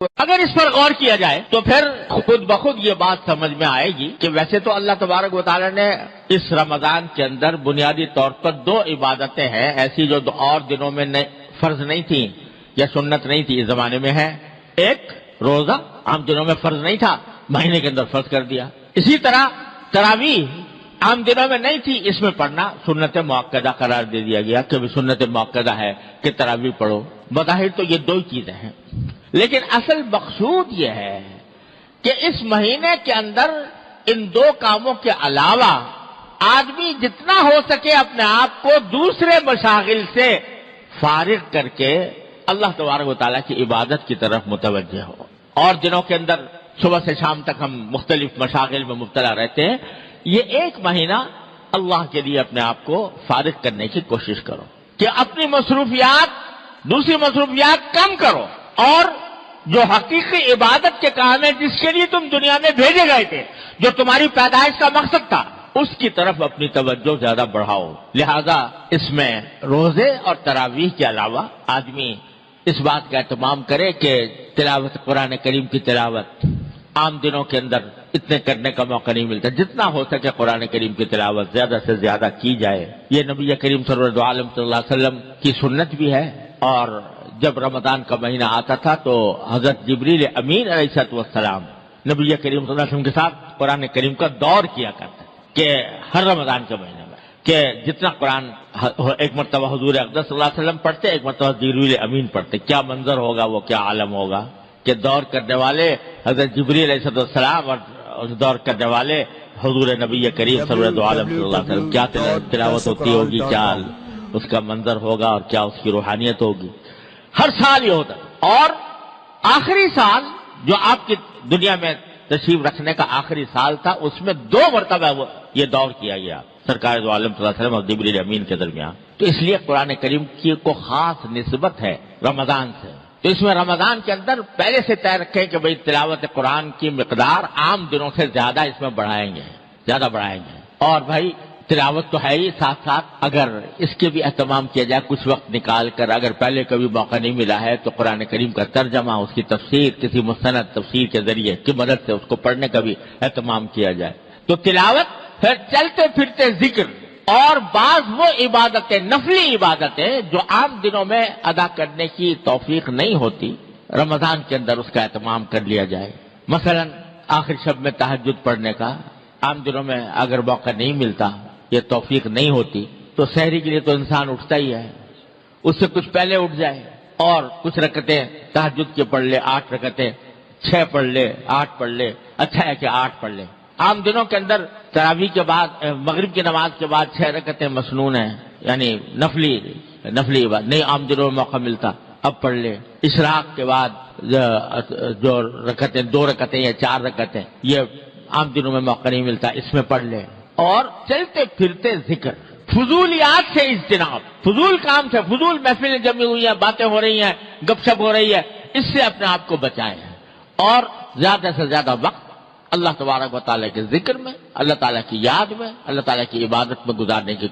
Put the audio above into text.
اگر اس پر غور کیا جائے تو پھر خود بخود یہ بات سمجھ میں آئے گی کہ ویسے تو اللہ تبارک و تعالی نے اس رمضان کے اندر بنیادی طور پر دو عبادتیں ہیں ایسی جو اور دنوں میں فرض نہیں تھیں یا سنت نہیں تھی، اس زمانے میں ہے۔ ایک روزہ عام دنوں میں فرض نہیں تھا، مہینے کے اندر فرض کر دیا۔ اسی طرح تراویح عام دنوں میں نہیں تھی، اس میں پڑھنا سنت مؤکدہ قرار دے دیا گیا کہ سنت مؤکدہ ہے کہ تراویح پڑھو۔ بظاہر تو یہ دو ہی چیزیں ہیں، لیکن اصل مقصود یہ ہے کہ اس مہینے کے اندر ان دو کاموں کے علاوہ آدمی جتنا ہو سکے اپنے آپ کو دوسرے مشاغل سے فارغ کر کے اللہ تبارک و تعالیٰ کی عبادت کی طرف متوجہ ہو۔ اور دنوں کے اندر صبح سے شام تک ہم مختلف مشاغل میں مبتلا رہتے ہیں، یہ ایک مہینہ اللہ کے لیے اپنے آپ کو فارغ کرنے کی کوشش کرو کہ اپنی مصروفیات دوسری مصروفیات کم کرو، اور جو حقیقی عبادت کے کام ہے جس کے لیے تم دنیا میں بھیجے گئے تھے، جو تمہاری پیدائش کا مقصد تھا، اس کی طرف اپنی توجہ زیادہ بڑھاؤ۔ لہذا اس میں روزے اور تراویح کے علاوہ آدمی اس بات کا اہتمام کرے کہ تلاوت قرآن کریم کی تلاوت عام دنوں کے اندر اتنے کرنے کا موقع نہیں ملتا، جتنا ہو سکے قرآن کریم کی تلاوت زیادہ سے زیادہ کی جائے۔ یہ نبی کریم صلی اللہ علیہ وسلم کی سنت بھی ہے، اور جب رمضان کا مہینہ آتا تھا تو حضرت جبریل امین علیہ السلام نبی کریم صلی اللہ علیہ وسلم کے ساتھ قرآن کریم کا دور کیا کرتے کہ ہر رمضان کے مہینے میں کہ جتنا قرآن ایک مرتبہ حضور اقدس صلی اللہ علیہ وسلم پڑھتے، ایک مرتبہ جبریل امین پڑھتے، کیا منظر ہوگا، وہ کیا عالم ہوگا کہ دور کرنے والے حضرت جبریل علیہ السلام اور دور کرنے والے حضور نبی کریم صلی اللہ علیہ وسلم کیا تلاوت ہوتی ہوگی، کیا اس کا منظر ہوگا اور کیا اس کی روحانیت ہوگی۔ ہر سال یہ ہوتا، اور آخری سال جو آپ کی دنیا میں تشریف رکھنے کا آخری سال تھا، اس میں 2 مرتبہ یہ دور کیا گیا سرکار دو عالم صلی اللہ علیہ وسلم اور جبریل امین کے درمیان۔ تو اس لیے قرآن کریم کی کو خاص نسبت ہے رمضان سے، تو اس میں رمضان کے اندر پہلے سے طے رکھیں کہ بھئی تلاوت قرآن کی مقدار عام دنوں سے زیادہ اس میں بڑھائیں گے، اور بھائی تلاوت تو ہے ہی، ساتھ ساتھ اگر اس کے بھی اہتمام کیا جائے کچھ وقت نکال کر، اگر پہلے کبھی موقع نہیں ملا ہے تو قرآن کریم کا ترجمہ، اس کی تفسیر کسی مستند تفسیر کے ذریعے کی مدد سے اس کو پڑھنے کا بھی اہتمام کیا جائے۔ تو تلاوت، پھر چلتے پھرتے ذکر، اور بعض وہ عبادتیں، نفلی عبادتیں جو عام دنوں میں ادا کرنے کی توفیق نہیں ہوتی، رمضان کے اندر اس کا اہتمام کر لیا جائے۔ مثلا آخر شب میں تہجد پڑھنے کا عام دنوں میں اگر موقع نہیں ملتا، یہ توفیق نہیں ہوتی، تو سحری کے لیے تو انسان اٹھتا ہی ہے، اس سے کچھ پہلے اٹھ جائے اور کچھ رکعتیں تہجد کے پڑھ لے، 8 رکعتیں، 6 پڑھ لے، 8 پڑھ لے، اچھا ہے کہ 8 پڑھ لے۔ عام دنوں کے اندر تراویح کے بعد، مغرب کی نماز کے بعد 6 رکعتیں مسنون ہیں، یعنی نفلی بات نہیں عام دنوں میں موقع ملتا، اب پڑھ لے۔ اشراق کے بعد جو رکعتیں، 2 رکعتیں یا 4 رکعتیں، یہ عام دنوں میں موقع نہیں ملتا، اس میں پڑھ لے۔ اور چلتے پھرتے ذکر، فضولیات سے اجتناب، فضول کام سے، فضول محفلیں جمی ہوئی ہیں، باتیں ہو رہی ہیں، گپ شپ ہو رہی ہے، اس سے اپنے آپ کو بچائیں، اور زیادہ سے زیادہ وقت اللہ تبارک و تعالیٰ کے ذکر میں، اللہ تعالیٰ کی یاد میں، اللہ تعالیٰ کی عبادت میں گزارنے کی